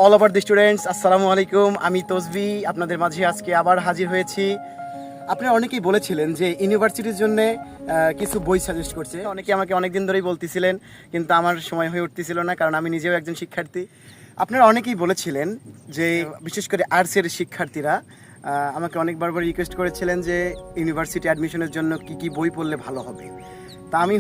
All over the students, আসসালামু আলাইকুম। আমি তসবি আপনাদের মাঝে আজকে আবার হাজির হয়েছি। আপনারা অনেকেই বলেছিলেন যে ইউনিভার্সিটির জন্য কিছু বই সাজেস্ট করছে। অনেকে আমাকে অনেক দিন ধরেই বলতেছিলেন, কিন্তু আমার সময় হয়ে উঠতেছিল না, কারণ আমি নিজেও একজন শিক্ষার্থী। আপনারা অনেকেই বলেছিলেন যে বিশেষ করে আর্টসের শিক্ষার্থীরা আমাকে অনেকবার রিকোয়েস্ট করেছিলেন যে ইউনিভার্সিটি অ্যাডমিশনের জন্য কি কি বই পড়লে ভালো হবে। তা আমি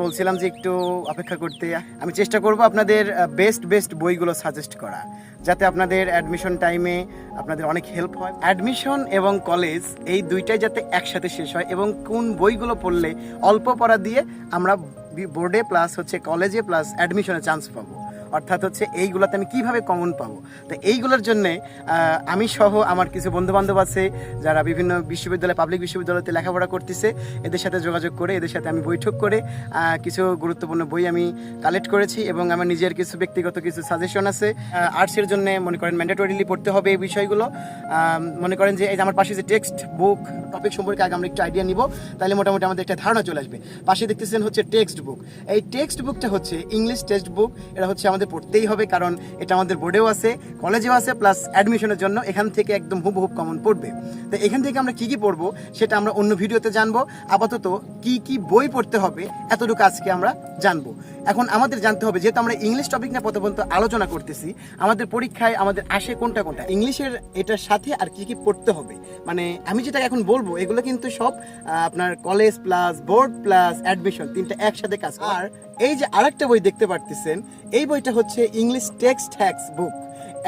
বলছিলাম যে একটু অপেক্ষা করতে। আমি চেষ্টা করব আপনাদের বেস্ট বইগুলো সাজেস্ট করা, যাতে আপনাদের অ্যাডমিশন টাইমে আপনাদের অনেক হেল্প হয়। অ্যাডমিশন এবং কলেজ এই দুইটাই যাতে একসাথে শেষ হয়, এবং কোন বইগুলো পড়লে অল্প পড়া দিয়ে আমরা বোর্ডে প্লাস কলেজে প্লাস অ্যাডমিশনে চান্স পাবো, অর্থাৎ এইগুলোতে আমি কিভাবে কমন পাবো। তো এইগুলোর জন্যে আমি সহ আমার কিছু বন্ধুবান্ধব আছে যারা বিভিন্ন বিশ্ববিদ্যালয়, পাবলিক বিশ্ববিদ্যালয়তে লেখাপড়া করতেছে, এদের সাথে যোগাযোগ করে এদের সাথে আমি বৈঠক করে কিছু গুরুত্বপূর্ণ বই আমি কালেক্ট করেছি, এবং আমার নিজের কিছু ব্যক্তিগত কিছু সাজেশন আছে। আর্টসের জন্য মনে করেন ম্যান্ডেটরিলি পড়তে হবে এই বিষয়গুলো। মনে করেন যে এই যে আমার পাশে যে টেক্সট বুক টপিক সম্পর্কে আগে আমরা একটু আইডিয়া নিব, তাহলে মোটামুটি আমাদের একটা ধারণা চলে আসবে। পাশে দেখতেছেন টেক্সট বুক। এই টেক্সট বুকটা ইংলিশ টেক্সট বুক। এটা আমাদের পড়তেই হবে, কারণ এটা আমাদের বোর্ডেও আছে, কলেজেও আছে, প্লাস অ্যাডমিশনের জন্য এখান থেকে একদম হুবহুব কমন পড়বে। তো এখান থেকে আমরা কি পড়বো সেটা আমরা অন্য ভিডিওতে জানবো। আপাতত কি বই পড়তে হবে এতটুকু আজকে আমরা জানবো। এখন আমাদের জানতে হবে, যেহেতু আমরা ইংলিশ টপিক নিয়ে প্রথমত আলোচনা করতেছি, আমাদের পরীক্ষায় আমাদের আসে কোনটা ইংলিশের এটার সাথে আর কি পড়তে হবে। মানে আমি যেটা এখন বলবো এগুলো কিন্তু সব আপনার college plus board plus admission তিনটা একসাথে কাজ। আর এই যে আরেকটা বই দেখতে পারতেছেন, এই বইটা ইংলিশ টেক্সট হ্যাক্স বুক।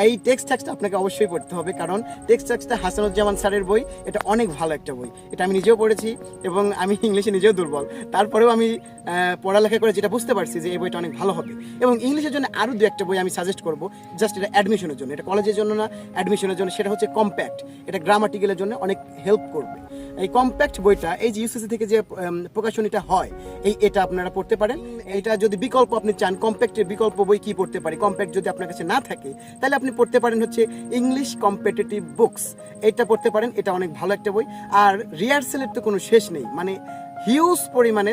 এই টেক্সট হ্যাক্সটা আপনাকে অবশ্যই পড়তে হবে, কারণ টেক্সট হ্যাক্সটা হাসানুজ্জামান স্যারের বই। এটা অনেক ভালো একটা বই, এটা আমি নিজেও পড়েছি, এবং আমি ইংলিশে নিজেও দুর্বল, তারপরেও আমি পড়ালেখা করে যেটা বুঝতে পারছি যে এই বইটা অনেক ভালো হবে। এবং ইংলিশের জন্য আরও দু একটা বই আমি সাজেস্ট করবো, জাস্ট এটা অ্যাডমিশনের জন্য, এটা কলেজের জন্য না, অ্যাডমিশনের জন্য। সেটা কম্প্যাক্ট। এটা গ্রামাটিক্যালের জন্য অনেক হেল্প করবে। এই কম্প্যাক্ট বইটা এই যে ইউসিসি থেকে যে প্রকাশনীটা হয়, এটা আপনারা পড়তে পারেন। এটা যদি বিকল্প আপনি চান, কম্প্যাক্টের বিকল্প বই কি পড়তে পারি, কম্প্যাক্ট যদি আপনার কাছে না থাকে তাহলে আপনি পড়তে পারেন ইংলিশ কম্পিটিটিভ বুকস। এটা পড়তে পারেন, এটা অনেক ভালো একটা বই। আর রিহার্সেলের তো কোনো শেষ নেই, মানে হিউজ পরিমাণে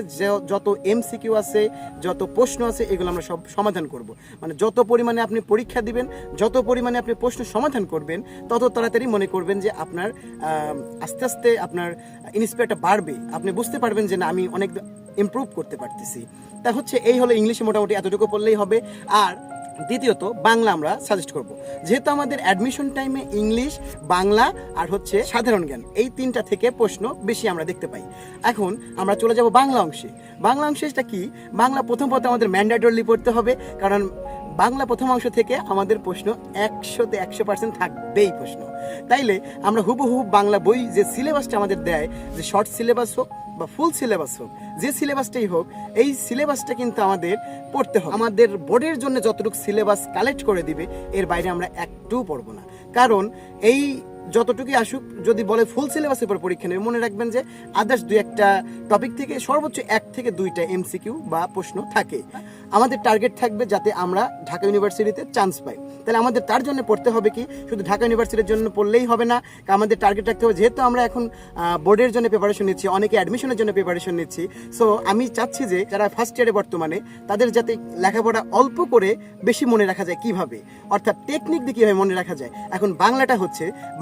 যত এমসিকিউ আছে, যত প্রশ্ন আছে, এগুলো আমরা সব সমাধান করব। মানে যত পরিমাণে আপনি পরীক্ষা দিবেন, যত পরিমাণে আপনি প্রশ্ন সমাধান করবেন, তত তাড়াতাড়ি মনে করবেন যে আপনার আস্তে আস্তে আপনার ইন্সপায়ারটা বাড়বে। আপনি বুঝতে পারবেন যে না, আমি অনেক ইমপ্রুভ করতে পারতেছি। তা এই হলো ইংলিশে মোটামুটি এতটুকু পড়লেই হবে। আর দ্বিতীয়ত বাংলা আমরা সাজেস্ট করব, যেহেতু আমাদের অ্যাডমিশন টাইমে ইংলিশ, বাংলা আর সাধারণ জ্ঞান, এই তিনটা থেকে প্রশ্ন বেশি আমরা দেখতে পাই। এখন আমরা চলে যাব বাংলা অংশে। বাংলা অংশটা কি? বাংলা প্রথম আমাদের ম্যান্ডেটরি পড়তে হবে, কারণ বাংলা প্রথম অংশ থেকে আমাদের প্রশ্ন 100% থাকবেই প্রশ্ন। তাইলে আমরা হুবহু বাংলা বই যে সিলেবাসটা আমাদের দেয়, যে শর্ট সিলেবাস হোক বা ফুল সিলেবাস হোক, যে সিলেবাসটাই হোক, এই সিলেবাসটা কিন্তু আমাদের পড়তে হবে। আমাদের বোর্ডের জন্য যতটুকু সিলেবাস কালেক্ট করে দিবে, এর বাইরে আমরা একটু পড়বো না। কারণ এই যতটুকুই আসুক, যদি বলে ফুল সিলেবাসের উপর পরীক্ষা নেবে, মনে রাখবেন যে আদার্স দুই একটা টপিক থেকে সর্বোচ্চ 1 থেকে 2টা এমসিকিউ বা প্রশ্ন থাকে। আমাদের টার্গেট থাকবে যাতে আমরা ঢাকা ইউনিভার্সিটিতে চান্স পাই। তাহলে আমাদের তার জন্য পড়তে হবে কি, শুধু ঢাকা ইউনিভার্সিটির জন্য পড়লেই হবে না, আমাদের টার্গেট রাখতে হবে, যেহেতু আমরা এখন বোর্ডের জন্য প্রিপারেশন নিচ্ছি, অনেকে অ্যাডমিশনের জন্য প্রিপারেশন নিচ্ছি। সো আমি চাচ্ছি যে যারা ফার্স্ট ইয়ারে বর্তমানে, তাদের যাতে লেখাপড়া অল্প করে বেশি মনে রাখা যায় কিভাবে, অর্থাৎ টেকনিক দিয়ে কীভাবে মনে রাখা যায়। এখন বাংলাটা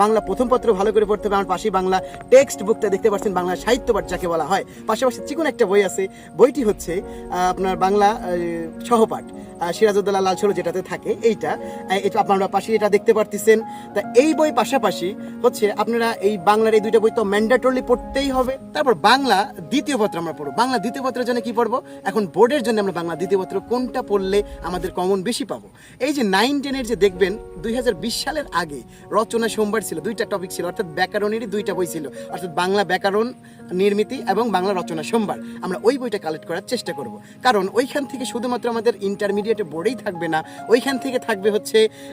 বাংলা প্রথম পত্র ভালো করে পড়তে হবে। আমার পাশেই বাংলা টেক্সট বুকটা দেখতে পাচ্ছেন, বাংলা সাহিত্যপাঠ যাকে বলা হয়। পাশাপাশি চিকন একটা বই আছে, বইটি আপনার বাংলা সহপাঠ, সিরাজউদ্দৌলা লাল ষোলো যেটাতে থাকে, এইটা আপনারা পাশে এটা দেখতে পারতেছেন। তা এই বই পাশাপাশি আপনারা এই বাংলার এই দুইটা বই তো ম্যান্ডেটরি পড়তেই হবে। তারপর বাংলা দ্বিতীয় পত্র আমরা পড়বো। বাংলা দ্বিতীয় পত্রের জন্য কি পড়বো? এখন বোর্ডের জন্য আমরা বাংলা দ্বিতীয় পত্র কোনটা পড়লে আমাদের কমন বেশি পাবো। এই যে 9-10 যে দেখবেন 2020 সালের আগে রচনা সোমবার ছিল, 2টা টপিক ছিল, অর্থাৎ ব্যাকরণেরই 2টা বই ছিল, অর্থাৎ বাংলা ব্যাকরণ নির্মিতি এবং বাংলা রচনা সোমবার। আমরা ওই বইটা কালেক্ট করার চেষ্টা করব, কারণ ওইখান থেকে শুধুমাত্র আমাদের ইন্টারমিডিয়েটে বোর্ডেই থাকবে না, ওইখান থেকে থাকবে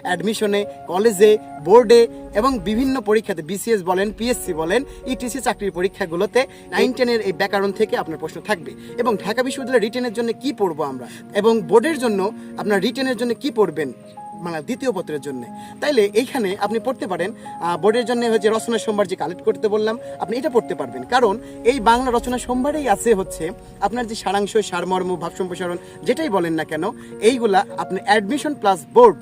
অ্যাডমিশনে, কলেজে, বোর্ডে এবং বিভিন্ন পরীক্ষাতে, বিসিএস বলেন, পিএসসি বলেন, ইটিসি চাকরির পরীক্ষাগুলোতে 9-10 এই ব্যাকরণ থেকে আপনার প্রশ্ন থাকবে। এবং ঢাকা বিশ্ববিদ্যালয়ের রিটেনের জন্য কি পড়বো আমরা, এবং বোর্ডের জন্য আপনার রিটেনের জন্য কি পড়বেন বাংলা দ্বিতীয় পত্রের জন্য। তাইলে এইখানে আপনি পড়তে পারেন বোর্ডের জন্য রচনা সোমবার যে কালেক্ট করতে বললাম, আপনি এটা পড়তে পারবেন, কারণ এই বাংলা রচনা সোমবারেই আছে আপনার যে সারাংশ, সারমর্ম, ভাব সম্প্রসারণ যেটাই বলেন না কেন, এইগুলা আপনি অ্যাডমিশন প্লাস বোর্ড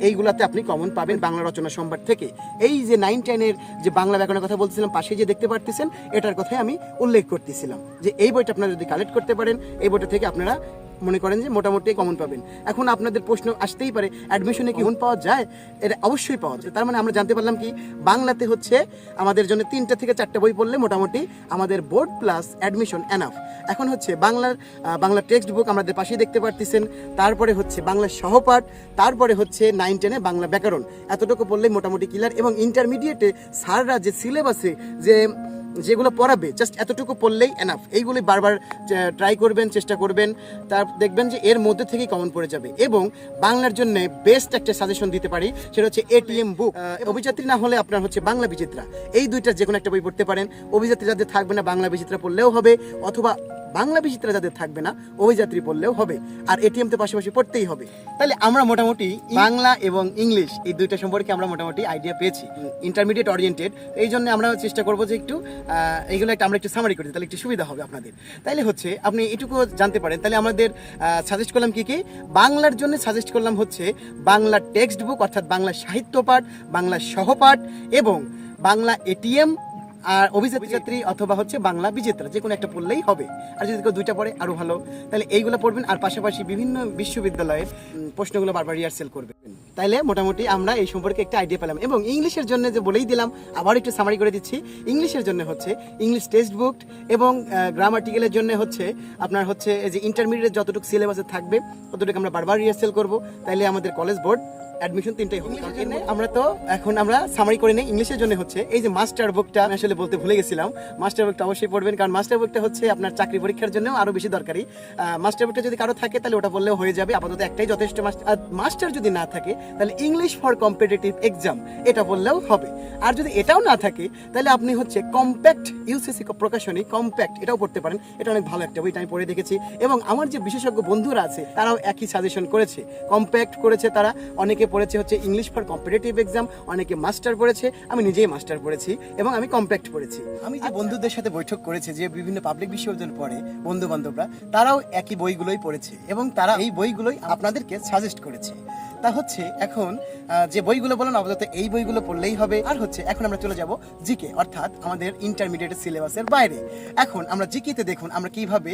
এইগুলাতে আপনি কমন পাবেন বাংলা রচনা সম্ভার থেকে। এই যে 9-10-এর যে বাংলা ব্যাকরণের কথা বলছিলাম, পাশে যে দেখতে পারতেছেন, এটার কথাই আমি উল্লেখ করতেছিলাম যে এই বইটা আপনারা যদি কালেক্ট করতে পারেন, এই বইটা থেকে আপনারা মনে করেন যে মোটামুটি কমন পাবেন। এখন আপনাদের প্রশ্ন আসতেই পারে, অ্যাডমিশনে কি কমন পাওয়া যায়? এটা অবশ্যই পাওয়া যায়। তার মানে আমরা জানতে পারলাম কি, বাংলাতে হচ্ছে আমাদের জন্য 3টা থেকে 4টা বই পড়লে মোটামুটি আমাদের বোর্ড প্লাস অ্যাডমিশন এনাফ। এখন হচ্ছে বাংলা টেক্সট বুক আমাদের পাশেই দেখতে পারতেছেন, তারপরে হচ্ছে বাংলা সহপাঠ, তারপরে হচ্ছে 9-10-এ বাংলা ব্যাকরণ। এতটুকু পড়লেই মোটামুটি ক্লিয়ার। এবং ইন্টারমিডিয়েটে স্যাররা যে সিলেবাসে যেগুলো পড়াবে, জাস্ট এতটুকু পড়লেই এনাফ। এইগুলি বারবার ট্রাই করবেন, চেষ্টা করবেন, তার দেখবেন যে এর মধ্যে থেকেই কমন পড়ে যাবে। এবং বাংলার জন্য বেস্ট একটা সাজেশন দিতে পারি, সেটা হচ্ছে এটিএম বুক। অভিযাত্রী না হলে আপনার হচ্ছে বাংলা বিচিত্রা, এই দুইটার যে কোনো একটা বই পড়তে পারেন। অভিযাত্রী যাদের থাকবে না, বাংলা বিচিত্রা পড়লেও হবে, অথবা বাংলা বিচিত্রা যাদের থাকবে না, অভিযাত্রী পড়লেও হবে। আর এটিএম তো পাশাপাশি পড়তেই হবে। তাহলে আমরা মোটামুটি বাংলা এবং ইংলিশ এই দুইটা সম্পর্কে আমরা মোটামুটি আইডিয়া পেয়েছি, ইন্টারমিডিয়েট ওরিয়েন্টেড। এই জন্য আমরা চেষ্টা করবো যে একটু এইগুলো আমরা একটু সামারি করি, তাহলে একটু সুবিধা হবে আপনাদের। তাইলে হচ্ছে আপনি এটুকু জানতে পারেন। তাহলে আমাদের সাজেস্ট করলাম কি বাংলার জন্য সাজেস্ট করলাম হচ্ছে বাংলা টেক্সট বুক, অর্থাৎ বাংলা সাহিত্য পাঠ, বাংলা সহপাঠ এবং বাংলা এটিএম, আর অভিযাত্রী অথবা হচ্ছে বাংলা বিচিত্রা, যে কোনো একটা পড়লেই হবে। আর যদি কেউ দুইটা পড়ে আরো ভালো। তাহলে এইগুলো পড়বেন, আর পাশাপাশি বিভিন্ন বিশ্ববিদ্যালয়ের প্রশ্নগুলো বারবার রিহার্সেল করবেন। তাইলে মোটামুটি আমরা এই সম্পর্কে একটা আইডিয়া পেলাম। এবং ইংলিশের জন্য যে বলেই দিলাম, আবার একটু সামারি করে দিচ্ছি। ইংলিশের জন্য হচ্ছে ইংলিশ টেক্সট বুক এবং গ্রামাটিক্যালের জন্য হচ্ছে আপনার হচ্ছে এই যে ইন্টারমিডিয়েট যতটুকু সিলেবাসে থাকবে ততটুকু আমরা বারবার রিহার্সেল করবো। তাইলে আমাদের কলেজ বোর্ড অ্যাডমিশন 3টাই হবে। আমরা সামারি করে নেই। ইংলিশের জন্য হচ্ছে এই যে মাস্টার বুকটা, আমি আসলে বলতে ভুলে গেছিলাম, মাস্টার বুকটা অবশ্যই পড়বেন, কারণ মাস্টার বুকটা হচ্ছে আপনার চাকরি পরীক্ষার জন্য আরো বেশি দরকারি। মাস্টার বুকটা যদি কারো থাকে তাহলে ওটা বললেও হয়ে যাবে, আপাতত একটাই যথেষ্ট। মাস্টার যদি না থাকে তাহলে ইংলিশ ফর কম্পিটিটিভ এক্সাম এটা বললেও হবে। আর যদি এটাও না থাকে তাহলে আপনি হচ্ছে কম্প্যাক্ট, ইউসিসি প্রকাশনী কম্প্যাক্ট, এটাও পড়তে পারেন। এটা অনেক ভালো একটা বই, আমি পড়ে দেখেছি। এবং আমার যে বিশেষজ্ঞ বন্ধুরা আছে তারাও একই সাজেশন করেছে, কম্প্যাক্ট করেছে তারা। অনেকে পড়েছে হচ্ছে ইংলিশ ফর কম্পিটিটিভ এক্সাম, অনেকে মাস্টার পড়েছে, আমি নিজেই মাস্টার পড়েছি এবং আমি কম্প্যাক্ট পড়েছি। আমি যে বন্ধুদের সাথে বৈঠক করেছি, যে বিভিন্ন পাবলিক বিশ্ববিদ্যালয় পড়ে বন্ধু বান্ধবরা, তারাও একই বইগুলোই পড়েছে এবং তারা এই বইগুলোই আপনাদেরকে সাজেস্ট করেছে। তা হচ্ছে এখন যে বইগুলো বলেন আপাতত এই বইগুলো পড়লেই হবে। আর হচ্ছে এখন আমরা চলে যাব জিকে, অর্থাৎ আমাদের ইন্টারমিডিয়েট সিলেবাসের বাইরে। এখন আমরা জিকেতে দেখুন আমরা কিভাবে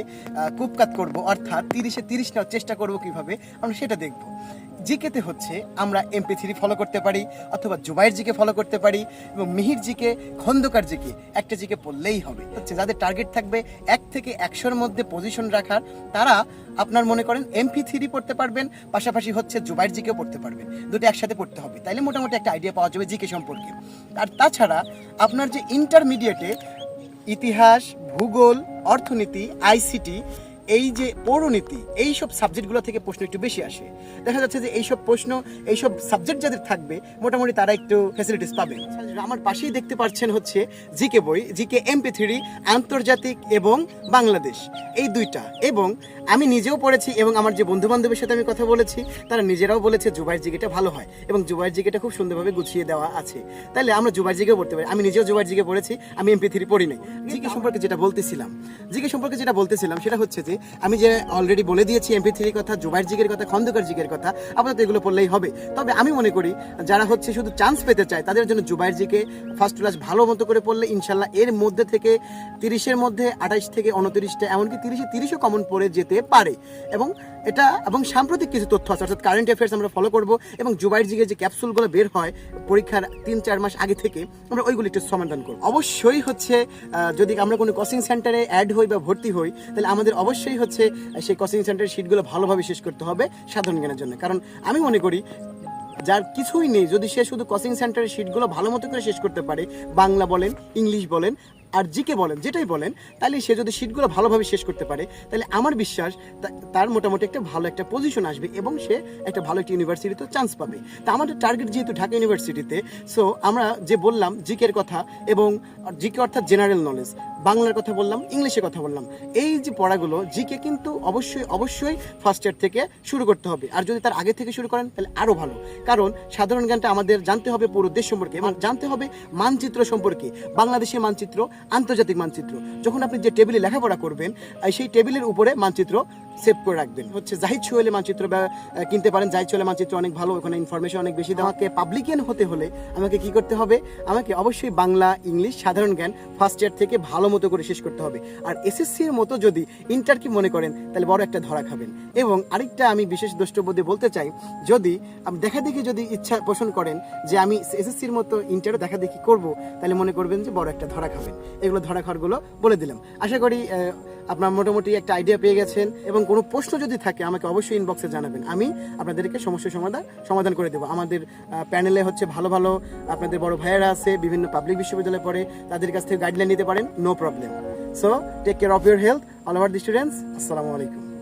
কুপকাত করব, অর্থাৎ 30-এ 30 নেওয়ার চেষ্টা করব কিভাবে, আমরা সেটা দেখব। জিকেতে হচ্ছে আমরা MP3 ফলো করতে পারি, অথবা জুবাইর জিকে ফলো করতে পারি, এবং মিহির জিকে, খন্দকার জিকে, একটা জিকে পড়লেই হবে। হচ্ছে যাদের টার্গেট থাকবে 1 থেকে 100-এর মধ্যে পজিশন রাখার, তারা আপনার মনে করেন MP3 পড়তে পারবেন, পাশাপাশি হচ্ছে জুবাইর জিকেও পড়তে পারবেন। দুটো একসাথে পড়তে হবে, তাইলে মোটামুটি একটা আইডিয়া পাওয়া যাবে জিকে সম্পর্কে। আর তাছাড়া আপনার যে ইন্টারমিডিয়েটে ইতিহাস, ভূগোল, অর্থনীতি, ICT, এই যে পৌরনীতি, এইসব সাবজেক্টগুলো থেকে প্রশ্ন একটু বেশি আসে। দেখা যাচ্ছে যে এইসব প্রশ্ন, এইসব সাবজেক্ট যাদের থাকবে মোটামুটি তারা একটু ফ্যাসিলিটিস পাবে। আমার পাশেই দেখতে পাচ্ছেন হচ্ছে জিকে বই, জিকে MP3, আন্তর্জাতিক এবং বাংলাদেশ, এই দুইটা। এবং আমি নিজেও পড়েছি এবং আমার যে বন্ধু বান্ধবের সাথে আমি কথা বলেছি তারা নিজেরাও বলেছে জুবাইর জিকেটা ভালো হয় এবং জুবাইর জিকেটা খুব সুন্দরভাবে গুছিয়ে দেওয়া আছে। তাহলে আমরা জুবাইর জিকেও পড়তে পারি। আমি নিজেও জুবাইর জিকে পড়েছি, আমি MP3 পড়ি নাই। জিকে সম্পর্কে যেটা বলতেছিলাম সেটা হচ্ছে যে আমি যে অলরেডি বলে দিয়েছি MP3 কথা, জুবাইর জিকের কথা, খন্দকার জিকের কথা, আপাতত এগুলো পড়লেই হবে। তবে আমি মনে করি যারা হচ্ছে শুধু চান্স পেতে চায় তাদের জন্য জুবাইর জিকে ফার্স্ট ক্লাস ভালো মতো করে পড়লে ইনশাল্লাহ এর মধ্যে থেকে 30-এর মধ্যে 28 থেকে 29টা, এমনকি 30-এ 30ও কমন পড়ে যেতে পারে। এবং সাম্প্রতিক কিছু তথ্য আছে, অর্থাৎ কারেন্ট অ্যাফেয়ার্স আমরা ফলো করব। এবং জুবাইর জিকের যে ক্যাপসুলগুলো বের হয় পরীক্ষার 3-4 মাস আগে থেকে, আমরা ওইগুলো একটু সমাধান করব। অবশ্যই হচ্ছে যদি আমরা কোনো কোচিং সেন্টারে অ্যাড হই বা ভর্তি হই, তাহলে আমাদের অবশ্যই হচ্ছে সেই কোচিং সেন্টারের শিটগুলো ভালোভাবে শেষ করতে হবে সাধারণ জ্ঞানের জন্য। কারণ আমি মনে করি যার কিছুই নেই, যদি সে শুধু কোচিং সেন্টারের শিটগুলো ভালো মতো করে শেষ করতে পারে, বাংলা বলেন, ইংলিশ বলেন আর জিকে বলেন, যেটাই বলেন, তাহলে সে যদি শিটগুলো ভালোভাবে শেষ করতে পারে, তাহলে আমার বিশ্বাস তার মোটামুটি একটা ভালো একটা পজিশন আসবে এবং সে একটা ভালো একটা ইউনিভার্সিটিতে চান্স পাবে। তা আমাদের টার্গেট যেহেতু ঢাকা ইউনিভার্সিটিতে, সো আমরা যে বললাম জিকের কথা, এবং জিকে অর্থাৎ জেনারেল নলেজ, বাংলার কথা বললাম, ইংলিশের কথা বললাম, এই যে পড়াগুলো জিকে কিন্তু অবশ্যই ফার্স্ট ইয়ার থেকে শুরু করতে হবে। আর যদি তার আগে থেকে শুরু করেন তাহলে আরও ভালো, কারণ সাধারণ জ্ঞানটা আমাদের জানতে হবে পুরো দেশ সম্পর্কে, এবং জানতে হবে মানচিত্র সম্পর্কে, বাংলাদেশের মানচিত্র, আন্তর্জাতিক মানচিত্র। যখন আপনি যে টেবিলে লেখাপড়া করবেন সেই টেবিলের উপরে মানচিত্র সেভ করে রাখবেন। হচ্ছে জাহিদ সোহেলের মানচিত্র কিনতে পারেন। জাহিদ সোহেলের মানচিত্র অনেক ভালো, ওখানে ইনফরমেশন অনেক বেশি। আমাকে পাবলিকিয়ান হতে হলে আমাকে কি করতে হবে? আমাকে অবশ্যই বাংলা, ইংলিশ, সাধারণ জ্ঞান ফার্স্ট ইয়ার থেকে ভালো মতো করে শেষ করতে হবে। আর এসএসসির মতো যদি ইন্টার কি মনে করেন, তাহলে বড় একটা ধরা খাবেন। এবং আরেকটা আমি বিশেষ দ্রষ্টব্য দিয়ে বলতে চাই, যদি আপনি দেখাদেখি যদি ইচ্ছা পোষণ করেন যে আমি এসএসসির মতো ইন্টারও দেখাদেখি করব, তাহলে মনে করবেন যে বড় একটা ধরা খাবেন। এগুলো ধরা খাওয়ারগুলো বলে দিলাম। আশা করি আপনার মোটামুটি একটা আইডিয়া পেয়ে গেছেন। এবং কোনো প্রশ্ন যদি থাকে আমাকে অবশ্যই ইনবক্সে জানাবেন, আমি আপনাদেরকে সমস্যার সমাধান করে দেবো। আমাদের প্যানেলে হচ্ছে ভালো ভালো আপনাদের বড় ভাইয়েরা আছে, বিভিন্ন পাবলিক বিশ্ববিদ্যালয়ে পড়ে, তাদের কাছ থেকে গাইডলাইন নিতে পারেন, no problem. So take care of your health, all over the students. আসসালামু আলাইকুম।